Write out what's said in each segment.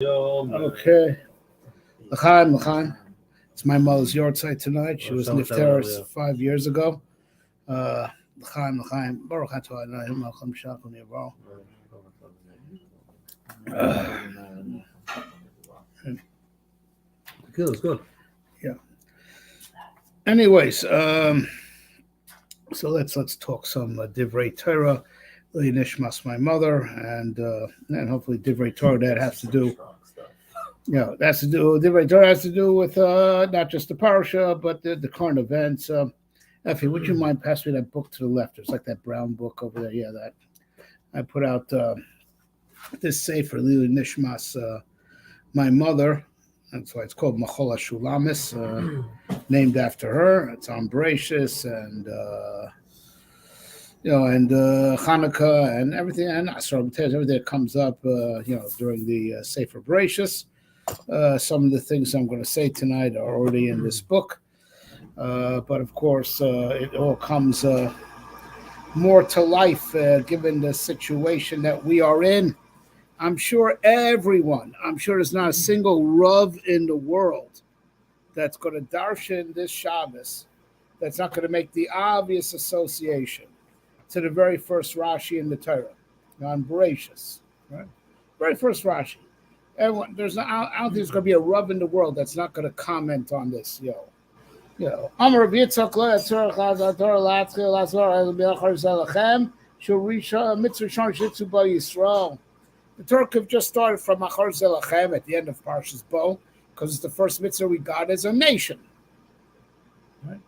Okay. L'chaim. It's my mother's yahrzeit tonight. She was nifteres 5 years ago. L'chaim. Baruch atah Adonai Malcham Shachon Yavol. Good, it's good. Yeah. Anyways, so let's talk some divrei Torah. L'ilui nishmas my mother, and hopefully divrei Torah that has to do. Divrei Torah has to do with not just the parsha, but the current events. Effie, would you mind passing me that book to the left? There's like that brown book over there. Yeah, that I put out this sefer L'ilui nishmas my mother. That's why it's called Machol HaShulamis, named after her. It's on Bereishis and Hanukkah and everything, and everything that comes up, during the Sefer Bereishis. Some of the things I'm going to say tonight are already in this book, but of course, it all comes more to life given the situation that we are in. I'm sure there's not a single Rav in the world that's going to darshan this Shabbos that's not going to make the obvious association to the very first Rashi in the Torah, on Bereishis, right? Very first Rashi. Everyone, I don't think there's going to be a Rav in the world that's not going to comment on this, Amar Rav Yitzchak lo yatzorach Torah latzchil lazor b'achar zelachem shul mitzvah shon shitzu ba Yisrael. The Torah could have just started from Achar Zelachem at the end of Parshas Bo, because it's the first mitzvah we got as a nation. Right?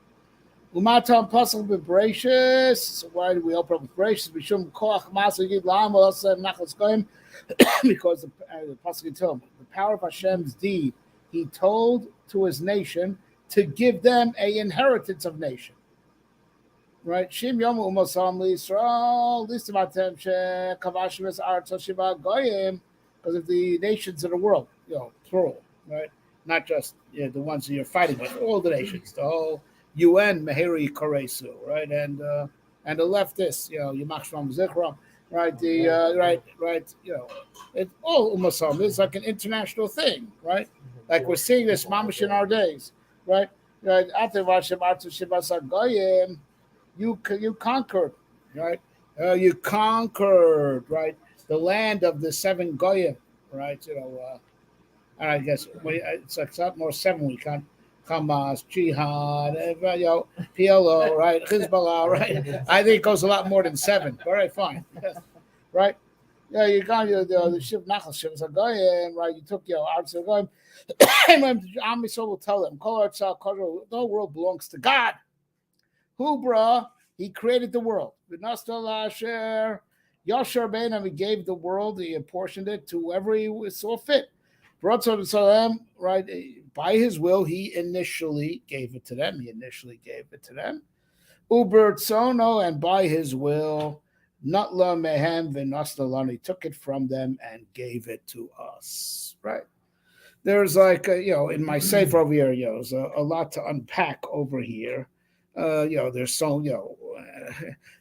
Umatam Pasuk Bereishis. So why do we open up with Bereishis? Bishum Koach Masa Yid Lam Olasem Nachas Goyim. Because the Pasuk told him the power of Hashem's deed, he told to his nation to give them an inheritance of nation. Right, Shim Yom Umosam Yisrael, Listamatem She Kavashim Arto Shiva Goyim, because of the nations of the world, plural, right? Not just the ones that you're fighting with, all the nations, the whole UN Meheri Koresu, right? And the leftists, Yamach Shvam Zichram, right? It's all Umosam. It's like an international thing, right? Like we're seeing this mamish in our days, right? After Vashim Arto Shiva Goyim. You conquered, right? You conquered, right? The land of the seven goyim, right? I guess it's like something more 7 we can. Hamas, Jihad, PLO, right? Hezbollah, right? I think it goes a lot more than 7. All right, fine, right? Yeah, you got the Shiv Nachal Shiv Goyim, right? You took your arts of goyim. Am Yisrael will tell them, the whole world belongs to God. Hubra, he created the world. Yasher Beinam, he gave the world, he apportioned it to whoever he saw fit. Right? By his will, he initially gave it to them. Uber Tzono, and by his will, Natla Mehem V'Nasla, he took it from them and gave it to us. Right? There's like, in my safe over here, there's a lot to unpack over here. There's so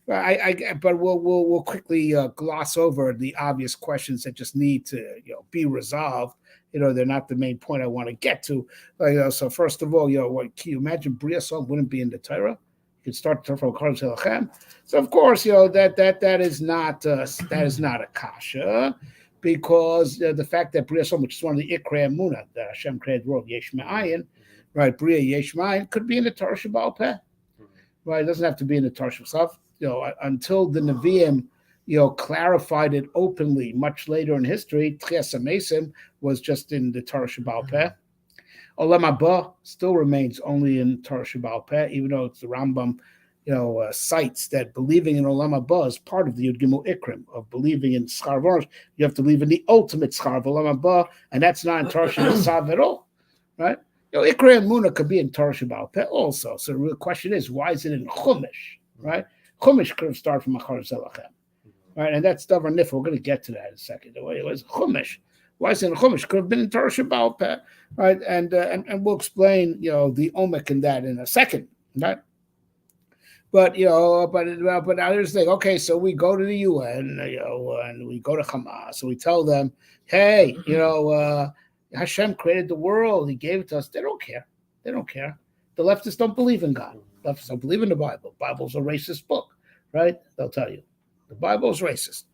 but we'll quickly gloss over the obvious questions that just need to be resolved. They're not the main point I want to get to. So first of all, what can you imagine? Bria Song wouldn't be in the Torah. You could start to from Kol Zelachem. So of course, that is not a kasha, because the fact that Bria Song, which is one of the Ikrei Emunah that Hashem created the world, Yesh Me'ayin, right? Bria Yesh Me'ayin could be in the Torah Sheba'al Peh. Right, it doesn't have to be in the Torah itself. Until the Nevi'im, clarified it openly much later in history. Tchias HaMesim was just in the Torah Sheba'al Peh. Olam Haba still remains only in Torah Sheba'al Peh, even though it's the Rambam, cites that believing in Olam Haba is part of the Yud Gimel Ikrim of believing in Schar V'Onos. You have to believe in the ultimate Schar of Olam Haba, and that's not in Torah Sheba'al at all, right? Ikrei Emunah could be in Torah Sheba'al Peh also. So the real question is, why is it in Chumash, right? Chumash could have started from Achar Zelachem, right? And that's Davar Nif. We're going to get to that in a second. The way it was Chumash. Why is it in Chumash? Could have been in Torah Sheba'al Peh, right? And we'll explain, the omek in that in a second, right? But but now here's the thing. Okay, so we go to the UN, and we go to Hamas, and we tell them, hey, Hashem created the world. He gave it to us. They don't care. They don't care. The leftists don't believe in God. The leftists don't believe in the Bible. The Bible's a racist book, right? They'll tell you the Bible is racist,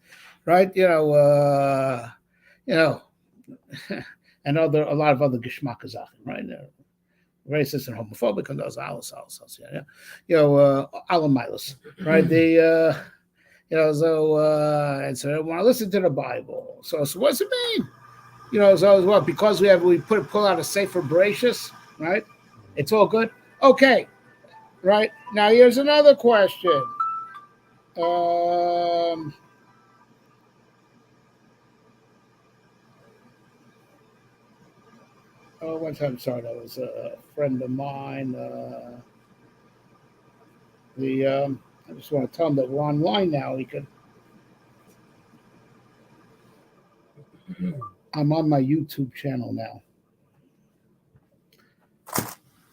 right? And a lot of other geschmacksachen, right? Racist and homophobic and those alamilas, right? And so they want to listen to the Bible. So what's it mean? So what? Because we pull out a Sefer Bereishis, right? It's all good. Okay, right now here's another question. One time, sorry, that was a friend of mine. I just want to tell him that we're online now. I'm on my YouTube channel now.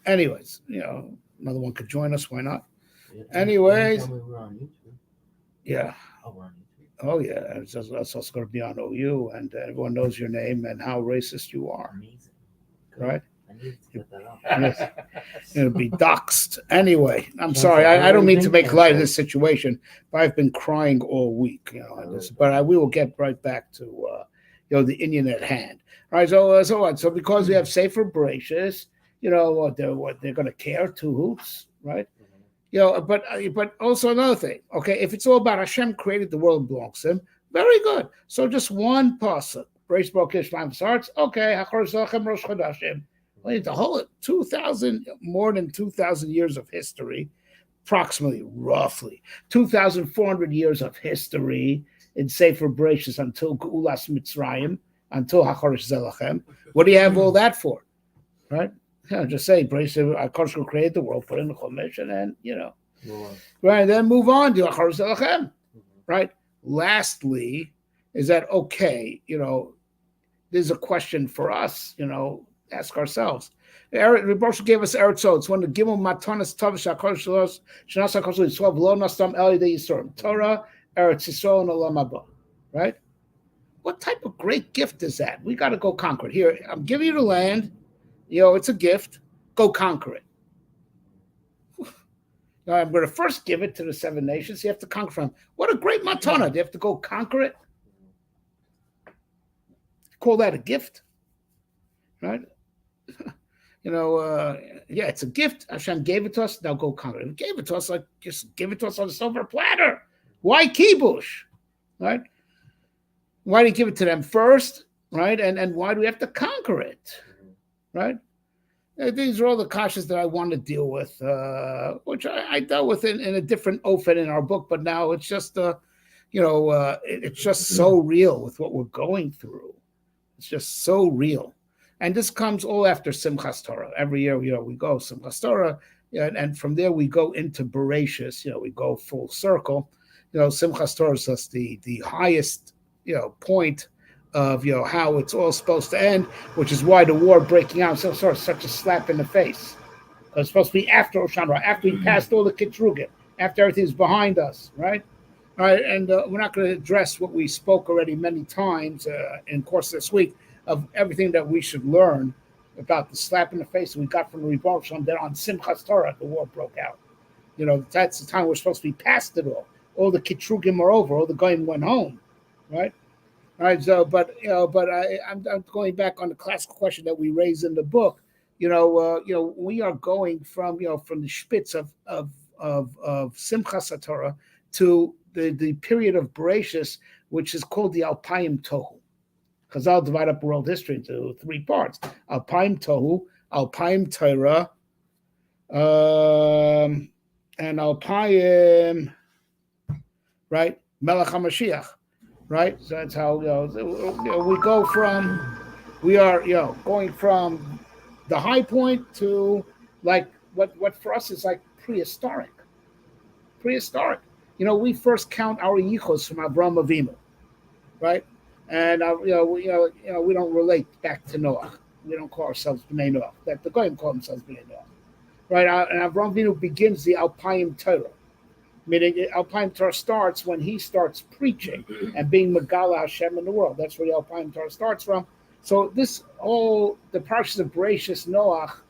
Anyways, another one could join us. Why not? Yeah, Anyways, we're on YouTube. Yeah. Oh, we're on YouTube. Oh, yeah. That's also going to be on OU, and everyone knows your name and how racist you are. Amazing. Right? I need to get that up. It'll be doxxed. Anyway, I'm sorry. I don't mean to make light of this situation, but I've been crying all week. But we will get right back to the Indian at hand. All right. So because we have Sefer Bereishis, they're going to care two hoots, right? But also another thing. Okay, if it's all about Hashem created the world belongs to Him, very good. So just one pasuk. Okay, the whole 2,000, more than 2,000 years of history, approximately, roughly 2,400 years of history in Sefer Bereishis until Geulas Mitzrayim, until HaKodesh Zelachem. What do you have all that for, right? Just say Bereishis, HaKodesh created the world, put in the Chumash, and then right, and then move on to HaKodesh Zelachem, right? Lastly, is that okay? There's a question for us, ask ourselves. Rebosha gave us Eretz It's one of the Gimel Matanas Tavish HaKodesh Shanas HaKodesh Yisrael V'lo Nastam Eli De Yisrael Torah Eretz Yisrael and Olam Haba, right? What type of great gift is that? We got to go conquer it. Here, I'm giving you the land. It's a gift. Go conquer it. Now, I'm going to first give it to the 7 nations. You have to conquer them. What a great matana. You have to go conquer it. Call that a gift, right? It's a gift. Hashem gave it to us. Now go conquer it. He gave it to us, just give it to us on a silver platter. Why kibush, right? Why do you give it to them first, right? And why do we have to conquer it, right? These are all the kashas that I want to deal with, which I dealt with in a different ofen in our book, but now it's just, it's just so real with what we're going through. It's just so real. And this comes all after Simchas Torah. Every year, we go Simchas Torah, and from there we go into Bereishis. We go full circle. Simchas Torah is just the highest, point of how it's all supposed to end, which is why the war breaking out is such a slap in the face. It's supposed to be after Oshan, after we passed all the Kitrugim, after everything's behind us, right? All right, and we're not going to address what we spoke already many times in the course of this week of everything that we should learn about the slap in the face we got from the Rebbe Shalom that on Simchas Torah the war broke out. That's the time we're supposed to be past it all. All the Kitrugim are over. All the Goyim went home, right? All right. So, I'm going back on the classical question that we raised in the book. We are going from the spitz of Simchas Torah to the period of Bereishis, which is called the Alpayim Tohu. Chazal divide up world history into 3 parts: Alpayim Tohu, Alpayim Torah, and Alpayim, right? Melech HaMashiach, right? So that's how we go from. We are going from the high point to what for us is like prehistoric. We first count our yichos from Avraham Avinu, right? And we don't relate back to Noah. We don't call ourselves Bnei Noah. That the Goyim call themselves Bnei Noah, right? And Avraham Avinu begins the Alpayim Torah, Meaning, Alpine Torah starts when he starts preaching and being Megala Hashem in the world. That's where the Alpine Torah starts from. So this all the Parshas of Bereishis, Noach,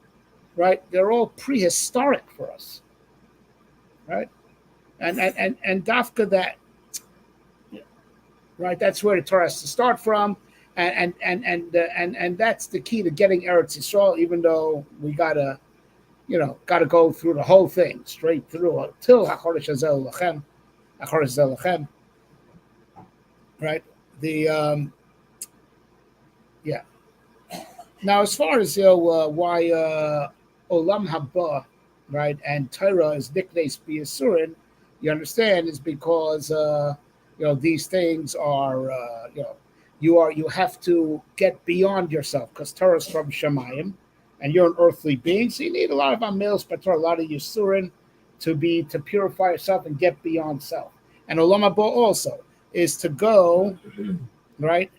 right? They're all prehistoric for us, right? And Dafka that, right? That's where the Torah has to start from, and that's the key to getting Eretz Yisrael. Even though we gotta go through the whole thing straight through till Hachodesh Hazel Lachem, right? Now, as far as why Olam Haba, right, and Torah is nicknamed B'Yisurin, you understand, is because these things are you have to get beyond yourself, because Torah is from Shemayim, and you're an earthly being, so you need a lot of amils, but a lot of Yisurin to purify yourself and get beyond self. And Olam Haba also is to go, right,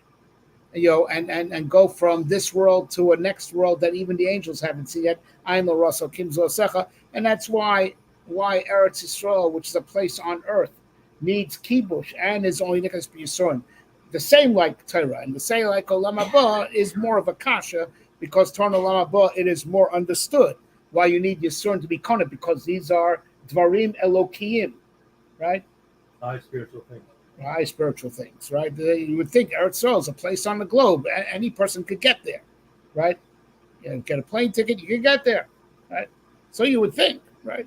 and go from this world to a next world that even the angels haven't seen yet. Ayin lo raso kim zosecha, and that's why Eretz Yisrael, which is a place on earth, needs kibush and is only nikas b'yisurin. The same like Torah, and the same like Olam Haba is more of a kasha, because Torah and Olam Haba, it is more understood why you need Yisurin to be koneh, because these are dvarim elokiyim, right? High spiritual things, right? You would think Eretz Yisrael is a place on the globe. Any person could get there, right? Get a plane ticket, you can get there, right? So you would think, right?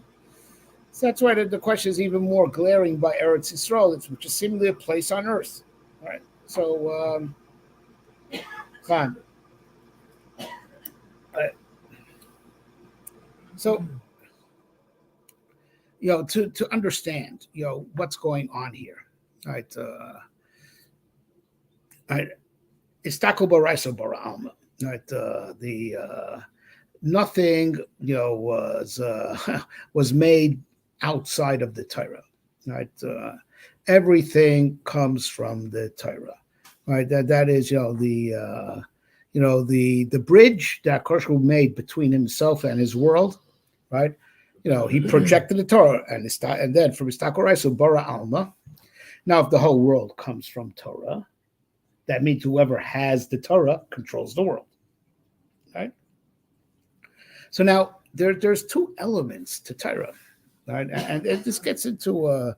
So that's why the question is even more glaring by Eretz Yisrael, which is seemingly a place on earth, right? So, fine. So, to understand, what's going on here, right? Istako baraiso bara alma, right? Nothing, was made outside of the Torah, right? Everything comes from the Torah, right? That is, the bridge that Koshku made between himself and his world, right? He projected the Torah, and then from Istako baraiso bara alma. Now, if the whole world comes from Torah, that means whoever has the Torah controls the world, right? So now there's two elements to Torah, right? And this gets into a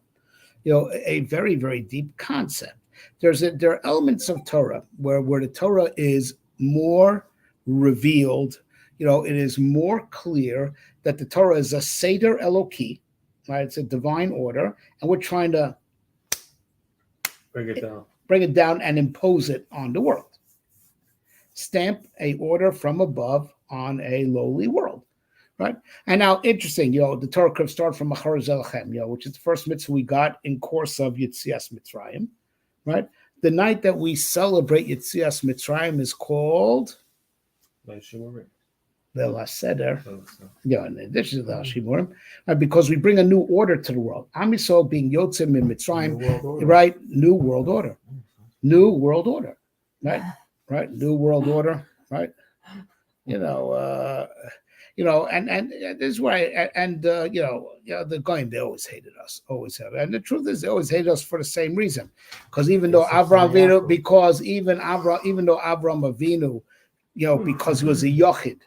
very, very deep concept. There are elements of Torah where the Torah is more revealed. It is more clear that the Torah is a Seder Eloki, right? It's a divine order, and we're trying to bring it down and impose it on the world. Stamp a order from above on a lowly world, right? And now, interesting, the Torah could start from Achar Zelchem, which is the first mitzvah we got in course of Yetzias Mitzrayim, right? The night that we celebrate Yetzias Mitzrayim is called Leil HaSeder, in addition to the Hashimurim, right? Because we bring a new order to the world. Am Yisrael being Yotzim in Mitzrayim, right? New world order, right? Right, new world order, right? And this is why, the Goyim, they always hated us, always have, and the truth is, they always hated us for the same reason, because even though Avram Avinu, because he was a yochid.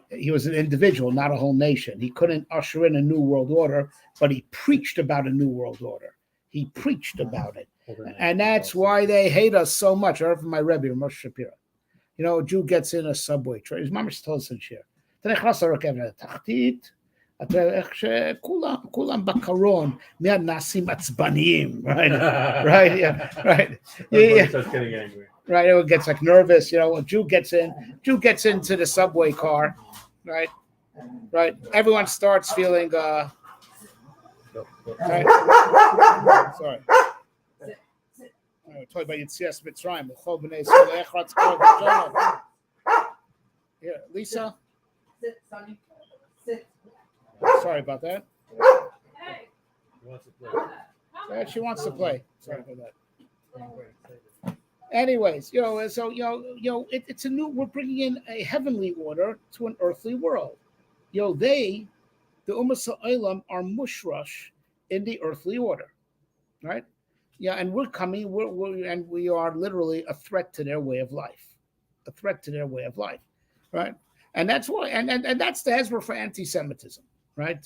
He was an individual, not a whole nation. He couldn't usher in a new world order, but he preached about a new world order. He preached about it. And that's why they hate us so much. I heard from my Rebbe, Moshe Shapira. A Jew gets in a subway train. His mom is told us here. כולם בקרון, מיד נעשים עצבניים, right? Right, yeah, right. Everybody starts getting angry. Right, everyone gets like nervous, a Jew gets into the subway car, right? Right, everyone starts feeling, right? Sorry. I'm talking about Yetzias Mitzrayim. Yeah, Lisa? Sit, Sonny. Sit. Sorry about that. Hey. She wants to play. Sorry about that. Anyways, it's a new, we're bringing in a heavenly order to an earthly world. The Ummah Ha'olam are mushrash in the earthly order, right? Yeah, and we're coming, and we are literally a threat to their way of life, right? And that's why, and that's the hezbollah for anti-Semitism, right?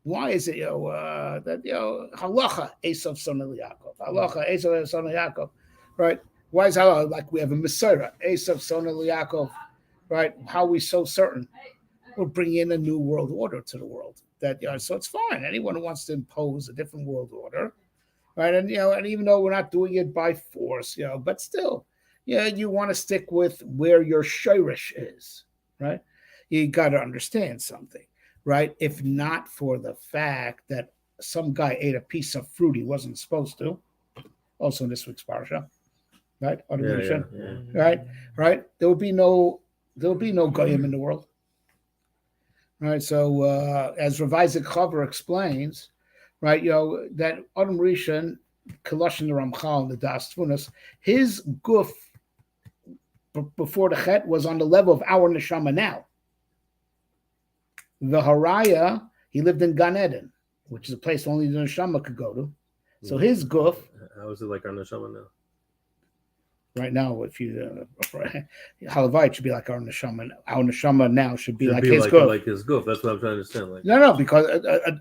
Why is it, that, halacha, Esav son of Yaakov, halacha, Esav son of Yaakov, right? Why is halacha? Like we have a Messiah, Esav son of Yaakov, right? How are we so certain? We're bringing in a new world order to the world. So it's fine. Anyone who wants to impose a different world order, right? And and even though we're not doing it by force, but still, you want to stick with where your shirish is, right? You got to understand something, right? If not for the fact that some guy ate a piece of fruit he wasn't supposed to, also in this week's parsha, right? Right? There will be no goyim in the world. Right, so as Rav Isaac Chaver explains, right, that Adam Rishon, Kaloshin the Ramchal and the Das Tfunas, his guf before the Chet was on the level of our neshama now. The Haraya, he lived in Gan Eden, which is a place only the neshama could go to. So his guf. How is it like our neshama now? Right now, if you halavai, it should be like our neshama. Our neshama now should be like his guf. Like his guf. That's what I'm trying to understand. Like no, because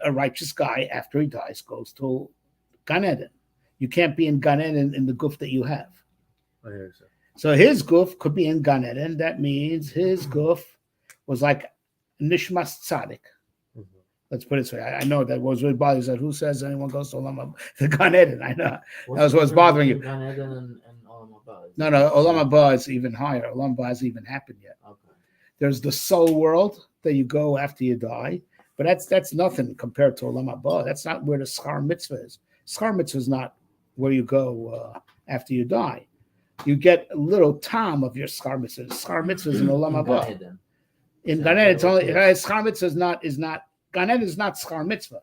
a righteous guy after he dies goes to Gan Eden. You can't be in Gan Eden in the guf that you have. I hear you. So his guf could be in Gan Eden. That means his guf was like nishmas tzaddik. Let's put it this way. I know that was really bothers that. Who says anyone goes to the Gan Eden? I know that was what's bothering you. Gan Eden and Olam Haba? No, Olam Haba is even higher. Olam Haba hasn't even happened yet. Okay. There's the soul world that you go after you die, but that's nothing compared to Olam Haba. That's not where the schar mitzvah is. Schar mitzvah is not where you go after you die. You get a little time of your schar mitzvah. Schar mitzvah is in Olam Haba. In Gan Eden, it's only schar mitzvah is not Gan Eden is not schar mitzvah.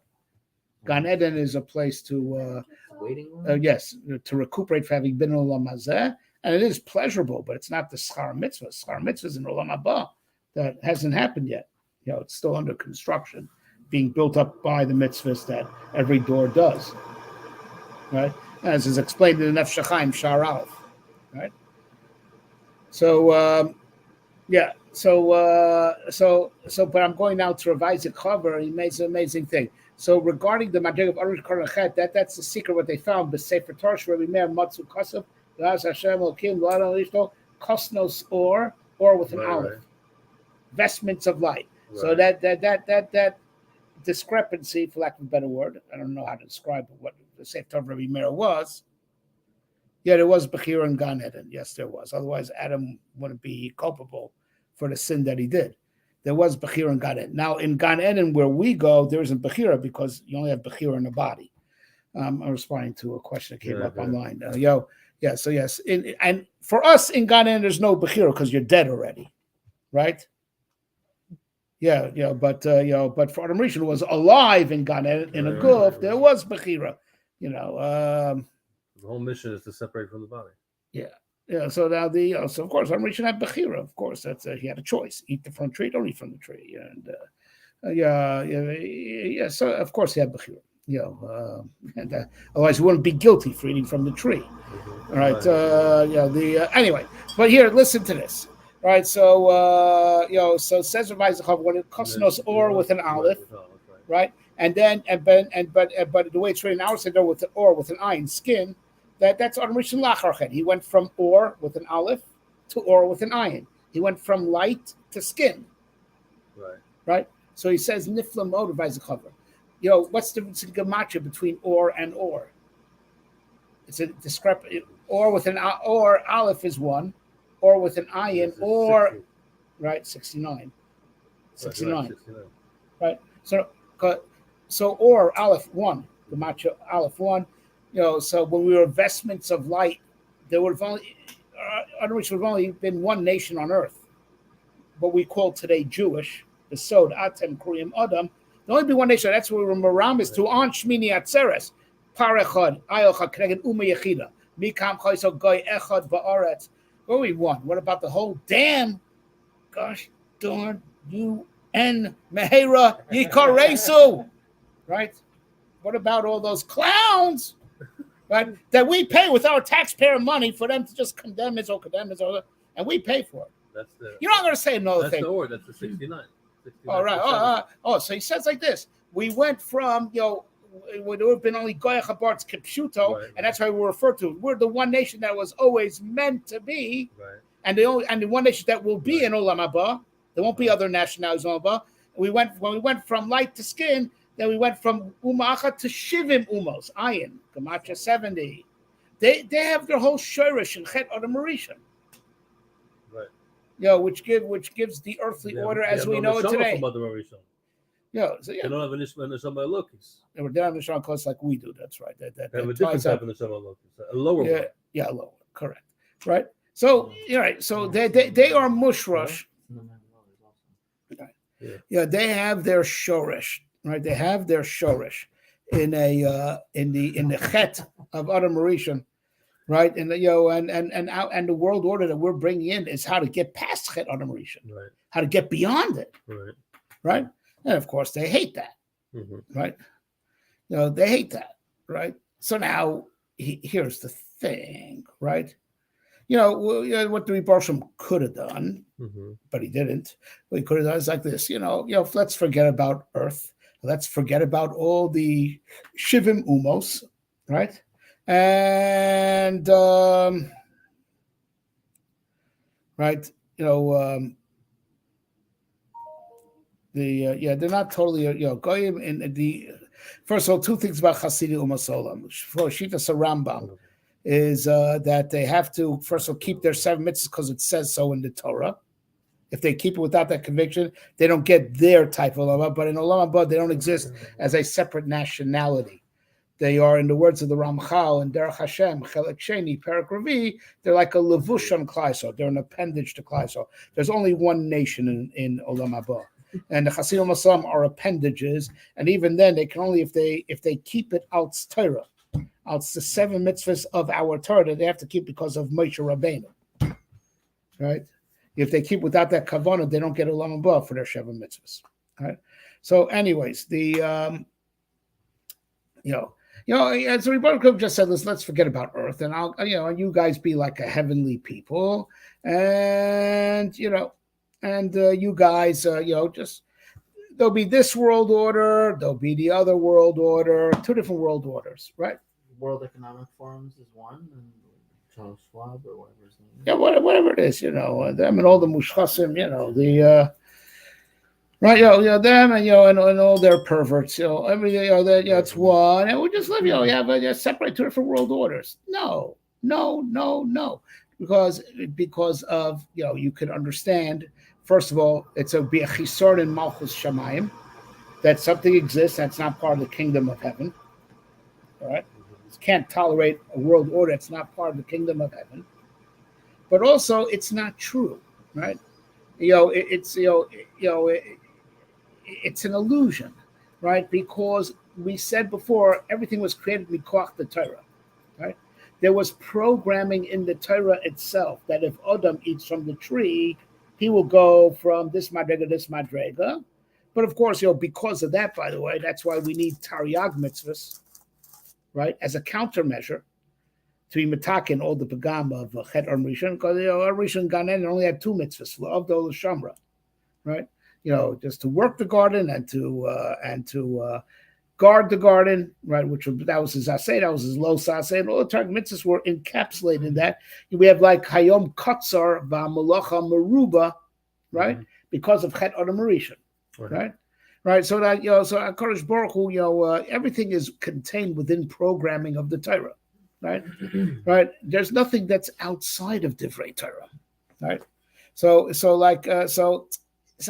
Gan Eden is a place to waiting room? Yes, to recuperate for having been in Olam Hazeh, and it is pleasurable, but it's not the schar mitzvah. Schar mitzvah is in Olam Haba that hasn't happened yet. It's still under construction, being built up by the mitzvahs that every door does. Right, as is explained in the Nefesh HaChaim Shar Aleph. Right. So but I'm going now to Rav Isaac Chaver. He makes an amazing thing. So regarding the Madrig of Arush Korachet, that's the secret what they found. The Sefer Torah where we may Matzu Kasav, Laz Hashem Elokim, La'ad Alishto, Kosnos or with an aleph. Vestments of light. Right. So that discrepancy, for lack of a better word, I don't know how to describe what the Sefer Torah Rabbi Meir was. Yeah, there was Bechira in Gan Eden. Yes, there was. Otherwise, Adam wouldn't be culpable for the sin that he did. There was Bechira in Gan Eden. Now, in Gan Eden, where we go, there isn't Bechira because you only have Bechira in the body. I'm responding to a question that came up online. So yes. And for us in Gan Eden, there's no Bechira because you're dead already, right? But for Adam Rishon, who was alive in Gan Eden, in a guf, there was Bechira, the whole mission is to separate from the body. Yeah. So now so of course, Adam Rishon had Bechira. Of course, that's he had a choice: eat from the tree, don't eat from the tree. And so of course he had Bechira. Otherwise he wouldn't be guilty for eating from the tree. All right. Anyway, but here, listen to this. Right. So so says Rav Isaac when it kosnos or with an aleph, right? And then but the way it's written, I would say with the or with an ayin, skin. That's Adam Rishon Lacharchet. He went from or with an aleph to or with an ayin. He went from light to skin. Right. So he says nifla mod of Isaac Chaver. What's the difference in gematria between or and or? It's a discrepancy. Or with an or aleph is one, or with an ayin, or 60. Right 69. 69. Right. So or aleph one, gematria aleph one. So when we were vestments of light, there would have only been one nation on earth, what we call today Jewish, the Sod, Atem, Kuriyim, Adam. There only be one nation. That's where we were Meramis to on Shmini Atzeres, Parechad, Ayocha, Kreged, Uma Yechida, Mikam Chayso, Goy, Echad, Ba'aretz. What we want? What about the whole damn, gosh darn, UN, Mehera, Yikaresu, right? What about all those clowns, right? That we pay with our taxpayer money for them to just condemn Israel, and we pay for it. That's the. You're not going to say another That's thing. the order. That's the 69. All right. So he says like this: we went from it would have been only Goya Chabart's Kipshuto, Right. and that's why we refer to it. We're the one nation that was always meant to be, Right. and the one nation that will be in Olam Haba. There won't be other nationalities in Olam Haba. When we went from light to skin, then we went from Umacha to Shivim Umos, Ayin, Gematria 70. They have their whole shirish and Chet Adam Rishon. Right. Which gives the earthly order as we know it today. They don't have a neshama lokis. They don't have neshama close like we do. That's right. That they have a different type of neshama lokis, a lower one. Yeah, lower. Correct. Right. So you're right. So they are mushrush. Yeah, they have their shorish. Right. They have their shorish in the chet of Adam Rishon. Right, and and the world order that we're bringing in is how to get past Chet Adam Rishon, right? How to get beyond it, right? And of course, they hate that, right? They hate that, right? So now here's the thing, right? What the Rebbe could have done, but he didn't. What he could have done is like this, let's forget about Earth, let's forget about all the Shivim Umos, right? And right, they're not totally goyim in the. First of all, two things about Chasidi Umasolam. For Shitas Rambam is that they have to first of all keep their 7 mitzvahs because it says so in the Torah. If they keep it without that conviction, they don't get their type of Olam Haba. But in Olam Haba, they don't exist as a separate nationality. They are, in the words of the Ramchal and Derech Hashem, Chelek Sheni, Perek Revi, they're like a levush on Klaiso. They're an appendage to Klaiso. There's only one nation in Olam Haba. And the Chasidim Masam are appendages, and even then they can only if they keep it out Torah. Out the 7 mitzvahs of our Torah that they have to keep because of Moshe Rabbeinu. Right? If they keep without that kavanah, they don't get Olam Haba for their 7 mitzvahs. Right? So anyways, the as the Rebbe just said, let's forget about Earth, and you guys be like a heavenly people, and you guys, just there'll be this world order, there'll be the other world order, 2 different world orders, right? World Economic Forums is one, and Charles Schwab or whatever his name is. Yeah, whatever it is, them and all the mushchasim, the. Right, them and and all their perverts, everything, it's one, and we just live, but separate 2 different world orders. No, because of you can understand. First of all, it's a be a chisor in Malchus Shamayim, that something exists that's not part of the kingdom of heaven. All right, you can't tolerate a world order that's not part of the kingdom of heaven. But also, it's not true, right? It's an illusion, right? Because we said before, everything was created mikoach the Torah, right? There was programming in the Torah itself that if Adam eats from the tree, he will go from this madrega to this madrega. But of course, because of that, by the way, that's why we need Taryag mitzvahs, right? As a countermeasure to be metakin all the pagam of Chet Adam Rishon, because Rishon Ganen only had 2 mitzvahs, L'avdol L'shamra, right? Just to work the garden and to guard the garden, right? That was his asay, that was his lo sasay, and all the Torah mitzvahs were encapsulated in that. We have like Hayom Katzar v'Malacha Meruba, right? Because of Chet Adam Rishon, right? Right. So that so HaKadosh Baruch Hu, everything is contained within programming of the Torah, right? Right. There's nothing that's outside of Divrei Torah, right? So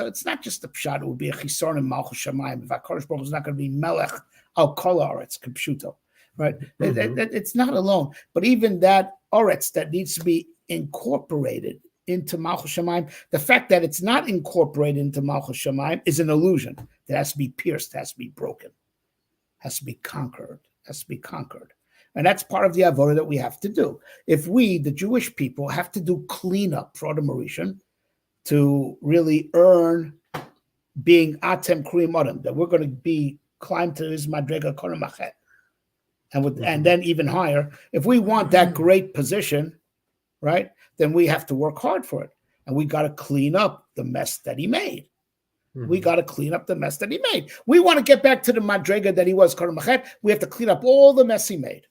it's not just the pshat. It would be a chisor in Malchus Shamayim. If HaKadosh Baruch Hu is not going to be melech al kol haaretz k'pshuto, right? It's not alone. But even that aretz that needs to be incorporated into Malchus Shamayim, the fact that it's not incorporated into Malchus Shamayim is an illusion that has to be pierced, has to be broken, has to be conquered, And that's part of the avodah that we have to do. If we, the Jewish people, have to do cleanup for Adam Rishon, to really earn being Atem Kriyim Adam, that we're going to be climb to his madrega koramachet, and then even higher. If we want that great position, right, then we have to work hard for it, and we got to clean up the mess that he made. We got to clean up the mess that he made. We want to get back to the madrega that he was koramachet. We have to clean up all the mess he made.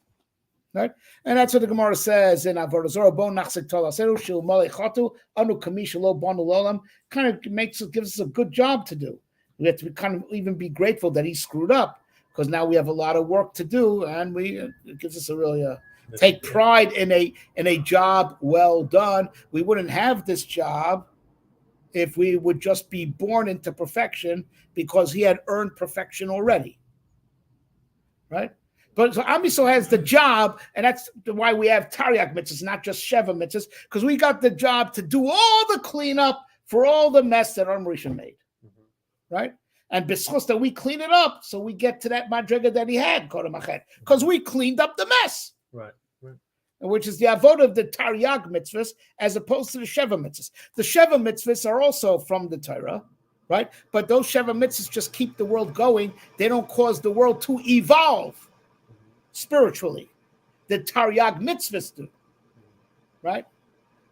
Right, and that's what the Gemara says in Avodah Zarah. Bon nachzik tolaseru shil malechatu anu kamishalo bonu lolam. Kind of gives us a good job to do. We have to kind of even be grateful that he screwed up, because now we have a lot of work to do, and it gives us a really take pride in a job well done. We wouldn't have this job if we would just be born into perfection, because he had earned perfection already. Right. But so Am Yisrael has the job, and that's why we have Taryag mitzvahs, not just Sheva mitzvahs, because we got the job to do all the cleanup for all the mess that Am Rishon made, right? And b'schus that we clean it up, so we get to that madrega that he had, because we cleaned up the mess, right? Which is the avodah of the Taryag mitzvahs as opposed to the Sheva mitzvahs. The Sheva mitzvahs are also from the Torah, right? But those Sheva mitzvahs just keep the world going. They don't cause the world to evolve spiritually. The Taryag mitzvahs do, right?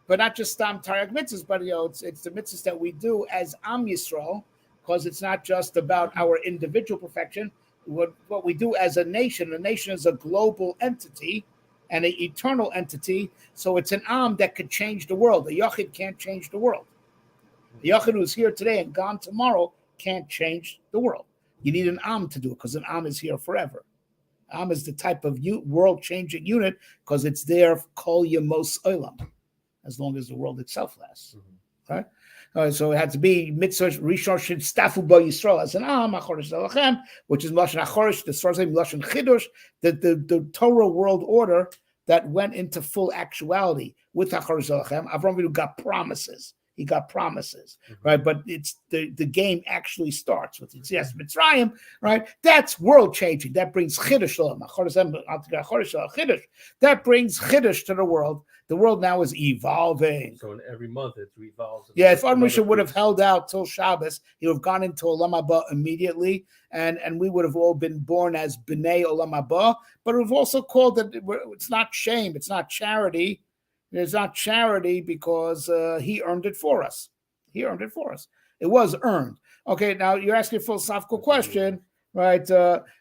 But not just Taryag mitzvahs, but it's the mitzvahs that we do as Am Yisrael, because it's not just about our individual perfection. What we do as a nation is a global entity and an eternal entity. So it's an Am that could change the world. A Yachid can't change the world. The Yachid who's here today and gone tomorrow can't change the world. You need an Am to do it, because an Am is here forever. Am is the type of world-changing unit, because it's there kol yemos olam, as long as the world itself lasts, right? So it had to be mitzvah rishon should stafu bo Yisrael as an Am achorish zalachem, which is lashon achorish, the source of lashon chidush, the Torah world order that went into full actuality with achorish zalachem. Avram Avinu got promises. He got promises, right? But it's the game actually starts with Yetzias Mitzrayim, right? That's world changing. That brings chiddush. That brings chiddush to the world. The world now is evolving. So in every month it revolves. Yeah, if Am Rishon would have held out till Shabbos, he would have gone into Olam Haba immediately, and we would have all been born as B'nai Olam Haba. But we've also called it. It's not shame. It's not charity. It's not charity, because he earned it for us. He earned it for us. It was earned. Okay, now you're asking a philosophical question, right?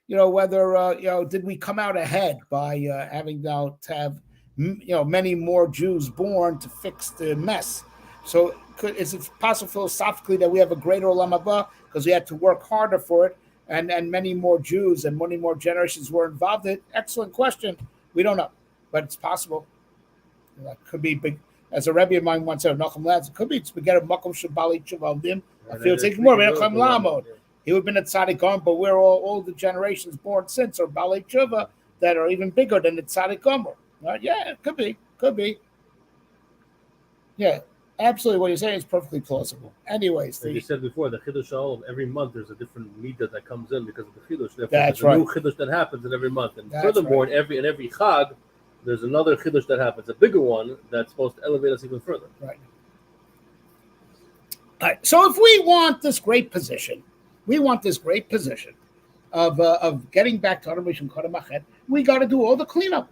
Whether did we come out ahead by having now to have many more Jews born to fix the mess? So is it possible philosophically that we have a greater Olam Haba because we had to work harder for it, and many more Jews and many more generations were involved in it? Excellent question. We don't know, but it's possible. That could be big. As a Rebbe of mine once said, Nachum Lads, it could be to get a makom shabali chuvaldim. I feel taking more. He would have been a tzaddik on, but we're all the generations born since are balei tshuva that are even bigger than the tzaddik gomer. Right? Yeah, it could be. Yeah, absolutely. What you're saying is perfectly plausible. Anyways, like you said before, the chiddush of every month there's a different midah that comes in because of the chiddush. Therefore, that's there's right. a new chiddush that happens in every month, and That's furthermore, right. in every chag, there's another chiddush that happens, a bigger one that's supposed to elevate us even further. Right. All right. So if we want this great position of getting back to Aramishin Kodamachet, we got to do all the cleanup,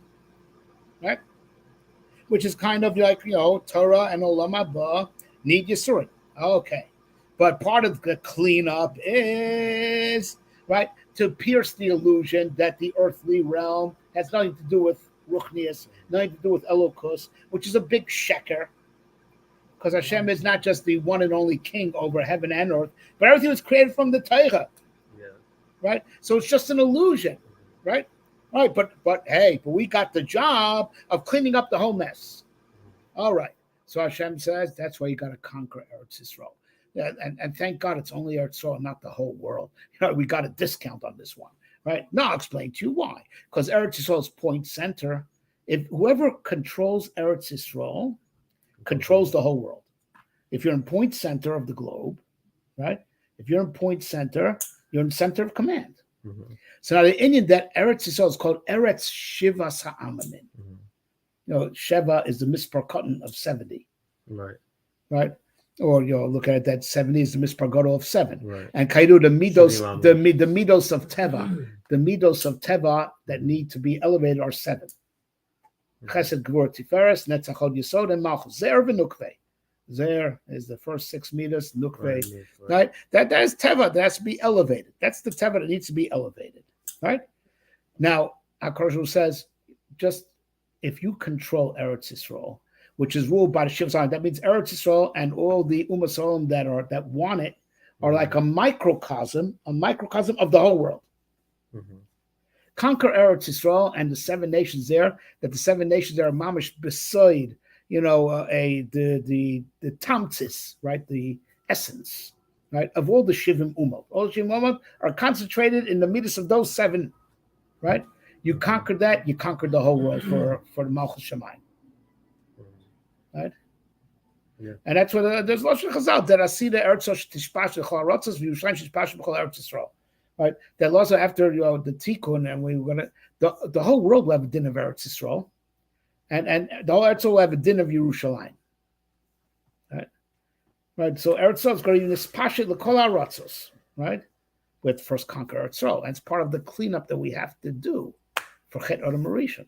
right? Which is kind of like, Torah and Olam Haba need Yisurin. Okay. But part of the cleanup is, right, to pierce the illusion that the earthly realm has nothing to do with Ruchnius, nothing to do with Elokus, which is a big sheker. Because Hashem is not just the one and only king over heaven and earth, but everything was created from the Torah. Yeah. Right? So it's just an illusion, right? All right, but we got the job of cleaning up the whole mess. All right. So Hashem says that's why you got to conquer Eretz Yisrael. Yeah, and thank God it's only Eretz Yisrael, not the whole world. We got a discount on this one. Right? Now I'll explain to you why. Because Eretz Yisrael's point center, if whoever controls Eretz Yisrael controls the whole world. If you're in point center of the globe, right? If you're in point center, you're in center of command. Mm-hmm. So now the Indian that Eretz Yisrael is called Eretz Shivas Ha'amamin. Sheva is the mispar cotton of 70. Right. Right? Or look at it, that 70 is the mispar gadol of 7. Right. And kaidu the midos, Shivim the midos of teva, the midos of teva that need to be elevated are 7. Chesed, Gvur, Tiferes, Netzach, Hod, Yesod, and Malchus. Zer v'nukve. Zer is the first 6 meters. Nukve, right? That is teva that has to be elevated. That's the teva that needs to be elevated, right? Now, HaKadosh says, just if you control Eretz Yisrael, which is ruled by the Shiv Zion, that means Eretz Yisrael and all the Umas Olam that want it are like a microcosm of the whole world. Mm-hmm. Conquer Eretz Yisrael and the 7 nations there. That the 7 nations there are mamish beside, the tamtzis, right, the essence, right, of all the Shivim Umot. All the Shivim Umot are concentrated in the midas of those 7, right? You conquered that, you conquered the whole world for the Malchus Shemayim. Right? Yeah. And that's what there's Lashon Chazal that Asida Eretz Tishpash L'Chol Rotzos V'Yushalayim Tishpash B'Chol Eretz Yisrael. Right? That also after the Tikkun, and we were gonna the whole world will have a din of Eretz Yisrael, and the whole Eretz will have a din of Yerushalayim. Right? Right. So Eretz Yisrael is going to be this Pasha L'Chol Rotzos, right? With first conquer Eretz Yisrael. And it's part of the cleanup that we have to do for Chet Odom Rishon.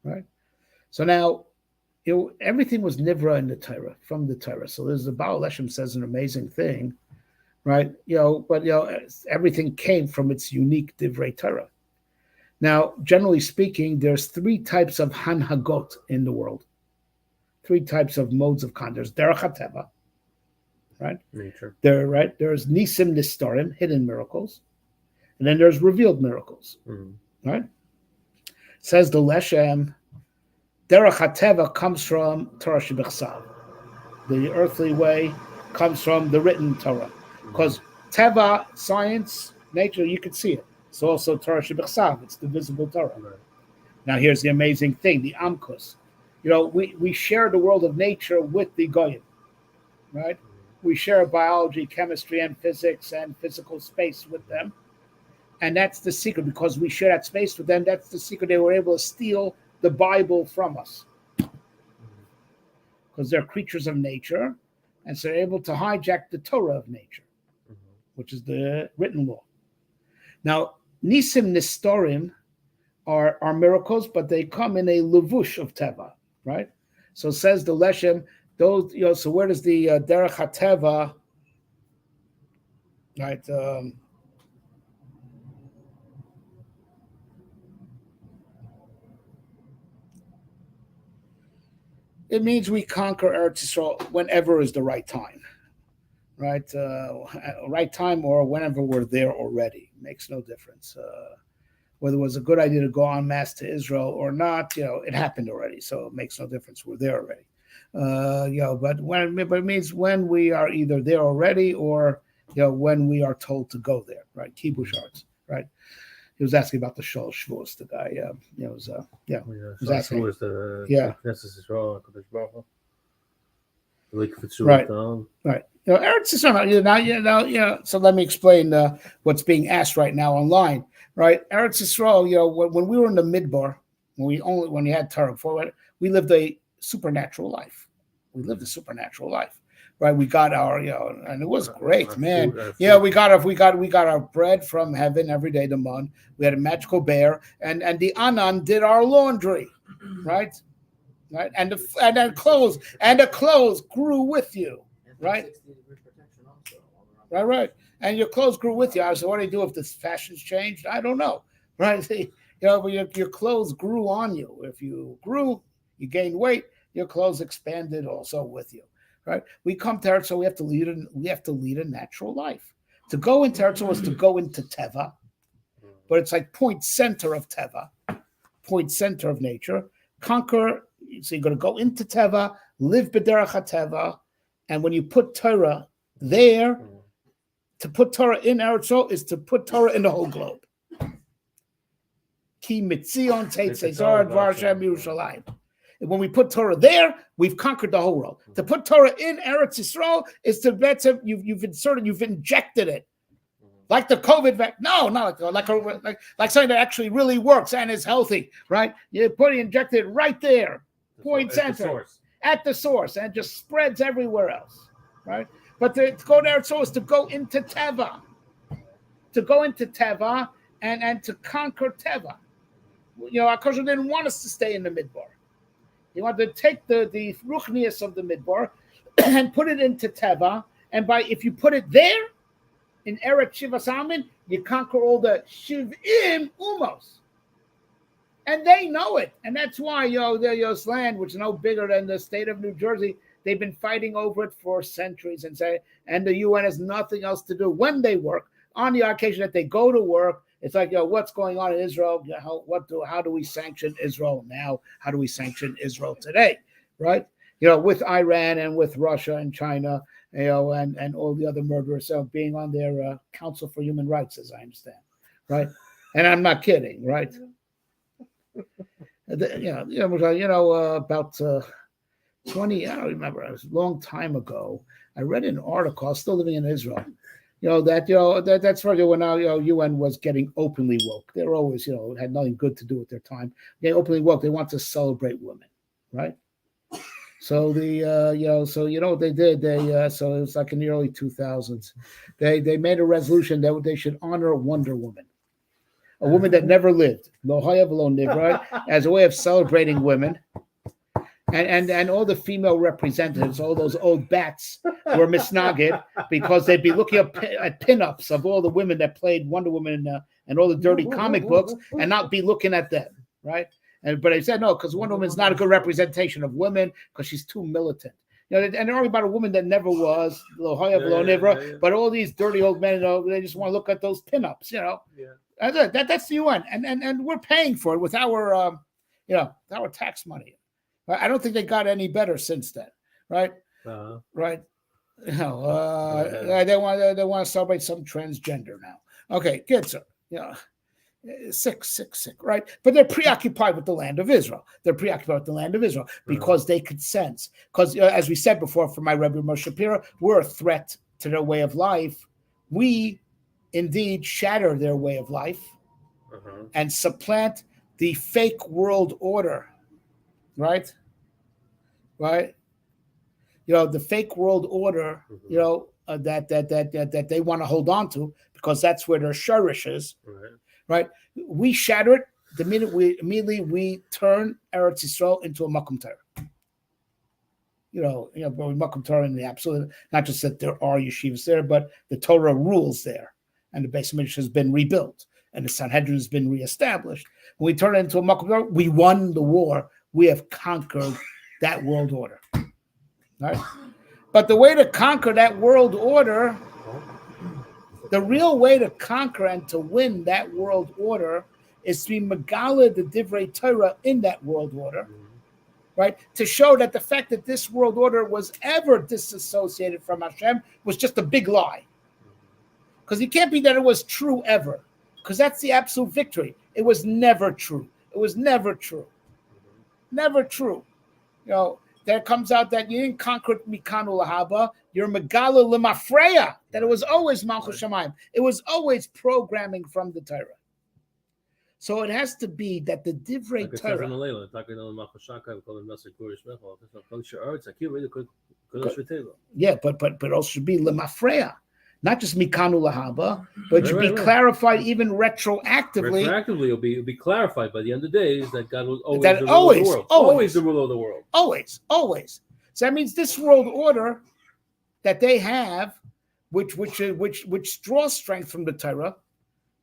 Right? So now everything was nivra in the Torah, from the Torah. So there's the Baal Leshem says an amazing thing, right? But everything came from its unique divrei Torah. Now, generally speaking, there's 3 types of hanhagot in the world. 3 types of modes of conduct. There's derech hateva, right? Nature. There's nisim nistarim, hidden miracles, and then there's revealed miracles, right? Says the Leshem, derech hateva comes from Torah shebechsav. The earthly way comes from the written Torah, because teva, science, nature, you can see it. It's also Torah shebechsav. It's the visible Torah. Right. Now here's the amazing thing: the amkus. We share the world of nature with the goyim, right? We share biology, chemistry, and physics and physical space with them. And that's the secret, because we share that space with them. That's the secret. They were able to steal the Bible from us, because they're creatures of nature, and so they're able to hijack the Torah of nature, which is the written law. Now, nisim nistorim are miracles, but they come in a levush of teva, right? So says the Leshem, those, so where does the derech hateva, right? It means we conquer Eretz Yisrael whenever is the right time, right? Right time or whenever we're there already. Makes no difference. Whether it was a good idea to go en masse to Israel or not, it happened already, so it makes no difference. We're there already. But it means when we are either there already or when we are told to go there, right? Kibush arts, right? He was asking about the Shol Shvus, the guy. He was asking. Right. Eretz Yisrael. So let me explain what's being asked right now online. Right, Eretz Yisrael. When we were in the Midbar, when we had Torah before, we lived a supernatural life. Right, we got our, and it was great, man. We got our bread from heaven every day. The month we had a magical bear, and the Anan did our laundry, right, and the clothes grew with you, right, right, and your clothes grew with you. I said, what do you do if the fashions changed? I don't know, right? But your clothes grew on you. If you grew, you gained weight. Your clothes expanded also with you. Right, we come to Eretz, so we have to lead a natural life. To go into Eretz is to go into Teva, but it's like point center of Teva, point center of nature. Conquer. So you're going to go into Teva, live b'derech HaTeva, and when you put Torah there, to put Torah in Eretz is to put Torah in the whole globe. Ki mitzion teitzezar dvar Hashem Yerushalayim. When we put Torah there, we've conquered the whole world. To put Torah in Eretz Yisrael is to bet you've injected it, like the COVID vaccine. No, not like something that actually really works and is healthy, right? You inject it right there, point center, at the source, and it just spreads everywhere else. right? But to go there, it's always to go into Teva. To go into Teva and to conquer Teva. Akash didn't want us to stay in the Midbar. He wanted to take the ruchnius of the Midbar and put it into Teva. And if you put it there, in Eretz Shivas Amin, you conquer all the Shivim Umos. And they know it. And that's why, this land, which is no bigger than the state of New Jersey, they've been fighting over it for centuries and the UN has nothing else to do when they work. On the occasion that they go to work, it's like, what's going on in Israel? How do we sanction Israel now? How do we sanction Israel today? Right? With Iran and with Russia and China, and all the other murderers being on their Council for Human Rights, as I understand. Right? And I'm not kidding, right? About 20, I don't remember, it was a long time ago. I read an article, I was still living in Israel, that's right when UN was getting openly woke. They were always, had nothing good to do with their time. They openly woke. They want to celebrate women, right? So what they did? So it was like in the early 2000s. They made a resolution that they should honor Wonder Woman, a woman that never lived, as a way of celebrating women. And all the female representatives, all those old bats were misnagid because they'd be looking at pinups of all the women that played Wonder Woman and all the dirty comic books and not be looking at them, right? But they said no, because Wonder Woman's not a good representation of women because she's too militant. And they're only about a woman that never was, but all these dirty old men, they just want to look at those pinups, That's the UN, and we're paying for it with our, our tax money. I don't think they got any better since then, right? Uh-huh. Right? They want to celebrate some transgender now. Okay, good, sir. Sick, right? But they're preoccupied with the land of Israel. Because they could sense. Because as we said before, from my Rebbe Moshe Shapiro, we're a threat to their way of life. We indeed shatter their way of life and supplant the fake world order. Right? The fake world order, that they want to hold on to because that's where their shurish is. Right? We shatter it the minute we turn Eretz Yisrael into a Makom Torah. Makom Torah in the absolute, not just that there are yeshivas there, but the Torah rules there, and the Beis Midrash has been rebuilt, and the Sanhedrin has been reestablished. When we turn it into a Makom Torah, we won the war. We have conquered that world order. Right? But the way to conquer that world order, the real way to conquer and to win that world order is to be Megala the Divrei Torah in that world order, right? To show that the fact that this world order was ever disassociated from Hashem was just a big lie. Because it can't be that it was true ever, because that's the absolute victory. It was never true. Never true. That comes out that you didn't conquer Mikanu Lahaba, you're Megala Lemafreya, that it was always Malchus Shamayim. It was always programming from the Torah. So it has to be that the Divrei Torah. Yeah, but also should be Lemafreya. Not just Mikanu Lahaba, but it should be clarified even retroactively. Retroactively, it'll be clarified by the end of the days that God was always the ruler of the world. Always the ruler of the world. Always. So that means this world order that they have, which draws strength from the Torah,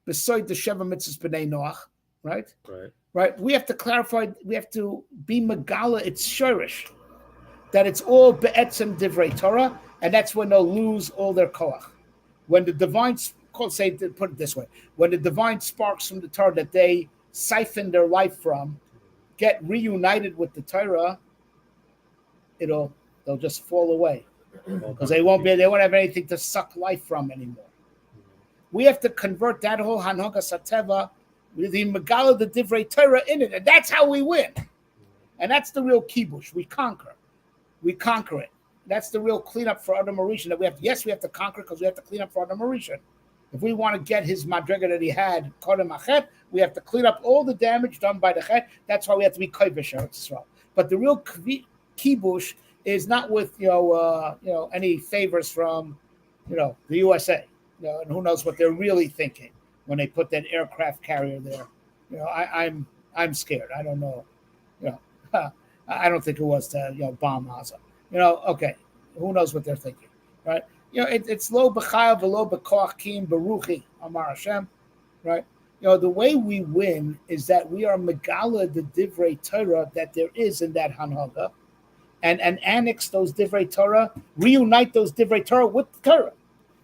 beside the Sheva Mitzvahs B'nai Noach, right? We have to clarify. We have to be Megala. It's shurish, that it's all be'etzem divrei Torah, and that's when they'll lose all their koach. When the divine, put it this way, when the divine sparks from the Torah that they siphon their life from get reunited with the Torah, they'll just fall away because they won't have anything to suck life from anymore. We have to convert that whole Hanhogas Hateva with the Megala the Divrei Torah in it, and that's how we win. And that's the real kibush. We conquer it. That's the real cleanup for Adam Arishan that we have to conquer because we have to clean up for Adam Arishan. If we want to get his madrega that he had, Kodem Achet, we have to clean up all the damage done by the Chet. That's why we have to be Kovesh Eretz Yisrael. But the real kibush is not with any favors from the USA. And who knows what they're really thinking when they put that aircraft carrier there. I'm scared. I don't know. I don't think it was to bomb Gaza. Okay, who knows what they're thinking, right? It's lo b'chayav v'lo b'koach kim beruchi amar Hashem, right? The way we win is that we are megala the divrei Torah that there is in that hanhaga, and annex those divrei Torah, reunite those divrei Torah with the Torah,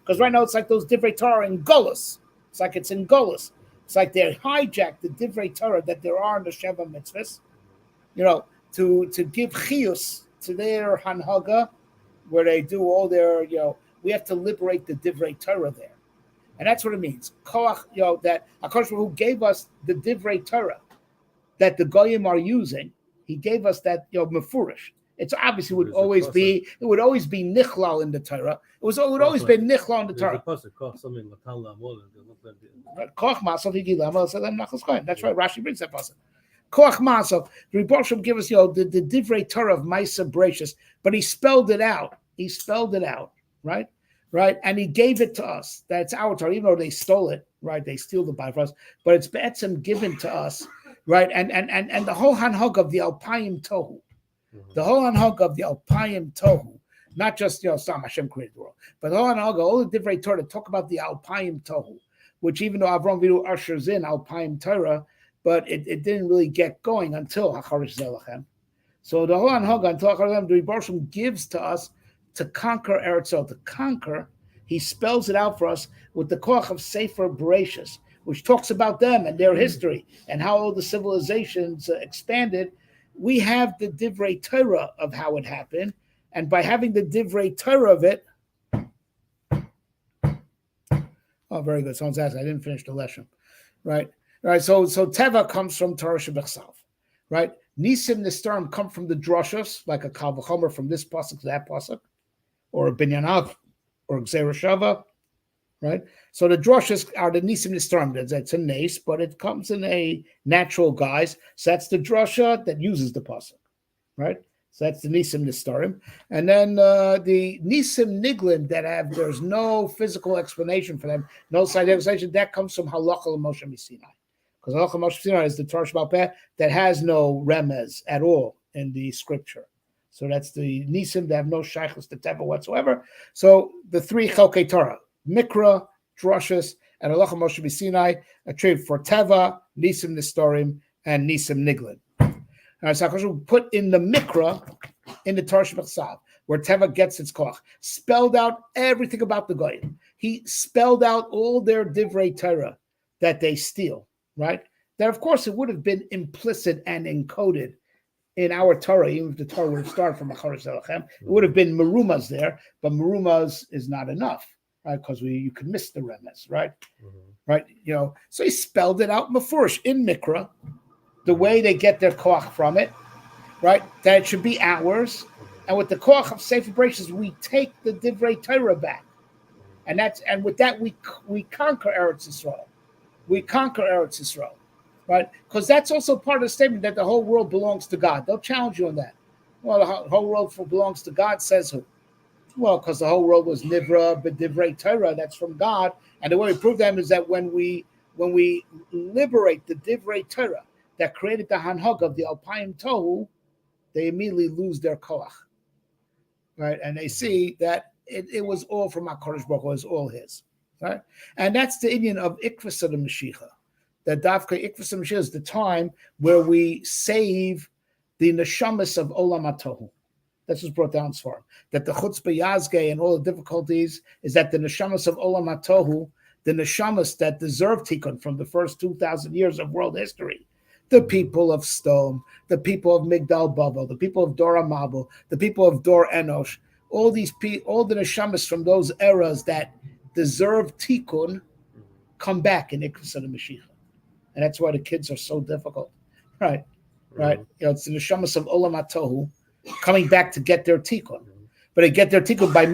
because right now it's like those divrei Torah in Golos. It's like it's in Golos. It's like they hijacked the divrei Torah that there are in the Sheva mitzvahs, to give chiyus to their hanhaga, where they do all their, we have to liberate the divrei Torah there. And that's what it means. Koach, that HaKadosh Baruch Hu gave us the divrei Torah that the goyim are using. He gave us that, mefurish. It's obviously would always be nichlal in the Torah. It would always be nichlal in the Torah. Koach masav higilam so then nachas kohen. That's right. Rashi brings that pasuk. Koach masav. The Rebbe Shem give us the divrei Torah of Ma'aseh Bereishis, but he spelled it out. Right. Right, and he gave it to us. That's our Torah, even though they stole it. Right, they steal the Bible from us, but it's be'etzem given to us. Right, and the whole hanhag of the Alpayim Tohu, the whole hanhag of the Alpayim Tohu, not just Sam Hashem created the world, but the whole hanhag, all the divrei Torah talk about the Alpayim Tohu, which even though Avram Avinu ushers in Alpayim Torah, but it didn't really get going until Hacharish Zelachem. So the whole hanhag until Hacharish Zelachem, the Rebbe Shem gives to us. To conquer Eretz Yisrael, to conquer, he spells it out for us with the koach of Sefer Bereishis, which talks about them and their history and how all the civilizations expanded. We have the divrei Torah of how it happened, and by having the divrei Torah of it, oh, very good. Someone's asking, I didn't finish the lesson, right? So Teva comes from Torah Shebechsav, right? Nisim Nistarim come from the drashos, like a Kal V'chomer from this pasuk to that pasuk, or a Binyanav, or Gzera Shava, right? So the drashos are the Nisim Nistarim. That's a nace, but it comes in a natural guise. So that's the drasha that uses the pasuk, right? So that's the Nisim Nistarim. And then the Nisim Niglim that there's no physical explanation for them, no side explanation, that comes from Halacha L'Moshe Misinai. Because Halacha L'Moshe Misinai is the Torah Sheba'al Peh that has no remez at all in the scripture. So that's the Nisim that have no shaykhus to Teva whatsoever. So the three Chelkei Torah, Mikra, Drashos, and Halacha Moshe Sinai, attributed for Teva, Nisim Nistarim, and Nisim Niglin. So HaKadosh put in the Mikra, in the Torah Shebechsav, where Teva gets its koach, spelled out everything about the Goyim. He spelled out all their divrei Torah that they steal, right? That, of course, it would have been implicit and encoded in our Torah, even if the Torah would have started from Acharish Zelachem, it would have been Merumas there, but Merumas is not enough, right? Because you could miss the remez, right? Right? So he spelled it out mefurish in Mikra, the way they get their koach from it, right? That it should be ours, and with the koach of Sefer Bereishis, we take the divrei Torah back, and with that we conquer Eretz Yisrael. We conquer Eretz Yisrael. Right, because that's also part of the statement that the whole world belongs to God. They'll challenge you on that. Well, the whole world belongs to God, says who? Well, because the whole world was nivra b'divrei Torah, that's from God. And the way we prove them is that when we liberate the divrei Torah that created the hanhag of the Alpayim Tohu, they immediately lose their koach. Right, and they see that it was all from HaKadosh Baruch Hu, it was all his. Right, and that's the Indian of Ikvus of the Mashiach. That Dafka Ikvus HaMashiach is the time where we save the neshamas of Olam HaTohu. That's what's brought down so far. That the chutzpah yazge and all the difficulties is that the neshamas of Olam HaTohu, the neshamas that deserve tikkun from the first 2,000 years of world history, the people of Stone, the people of Migdal Bavel, the people of Dor HaMabul, the people of Dor Enosh, all the neshamas from those eras that deserve tikkun come back in Ikvus HaMashiach. And that's why the kids are so difficult, right? It's the neshamas of Olam HaTohu coming back to get their tikkun. But they get their tikkun by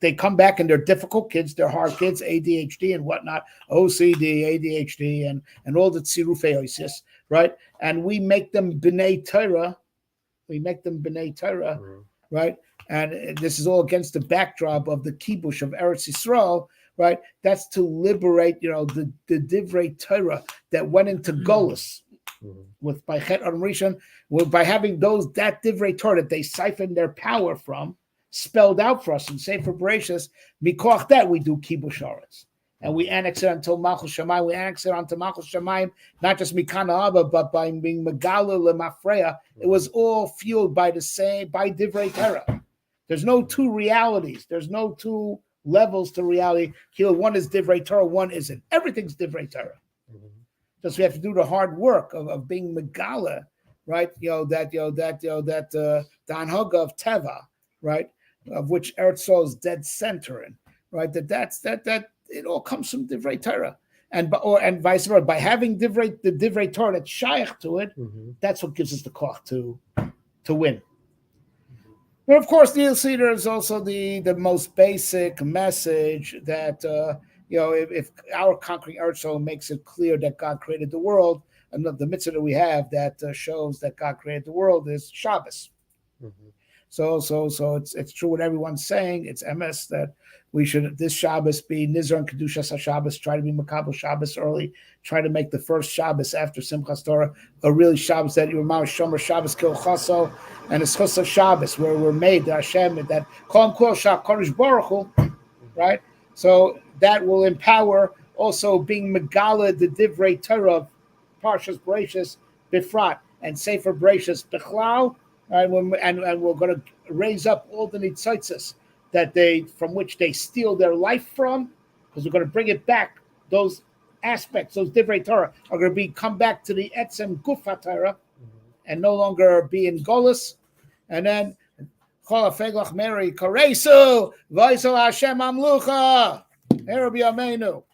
they come back and they're difficult kids, they're hard kids, ADHD and whatnot, OCD, ADHD, and all the tzirufei oisis, right? And we make them b'nei Torah. right? And this is all against the backdrop of the kibush of Eretz Yisrael, right? That's to liberate, the divrei Torah that went into Golus with by Chet on Rishon, by having that divrei Torah that they siphoned their power from, spelled out for us in Sefer Bereishis. Mikoach that we do kibush aretz. And we annex it until Malchus Shamayim. We annex it onto Malchus Shamayim, not just Mikana Abba, but by being Megala Lemafreya. It was all fueled by Divrei Torah. There's no two realities. There's no two levels to reality. One is Divrei Torah, one isn't. Everything's Divrei Torah. Just we have to do the hard work of being Megala, right? The Anhaga of Teva, right? Of which Eretz Yisrael is dead center in, right? That it all comes from Divrei Torah, and vice versa. By having the Divrei Torah that's shaykh to it, that's what gives us the koch to win. But of course, you'll see there's also the most basic message that if our conquering Eretz Yisrael makes it clear that God created the world, and the mitzvah that we have that shows that God created the world is Shabbos. So it's true what everyone's saying. It's MS that we should this Shabbos be Nizar and Kedushas HaShabbos, try to be Makabel Shabbos early, try to make the first Shabbos after Simchas Torah a really Shabbos that you're Mamash Shomer Shabbos Kilchaso, and it's Chos Shabbos where we're made that Hashem that Kol Kol Shah Kodesh Baruch Hu, right? So that will empower also being Megala the Divrei Torah of Parshas Bereishis Bifrat and Sefer Bereishis Bechlal. And we're going to raise up all the nitzitzes from which they steal their life from, because we're going to bring it back. Those aspects, those divrei Torah, are going to come back to the etzem gufa Torah, and no longer be in golus. And then chol afeglach meri karesu v'isol Hashem amlucha. Here be Amenu.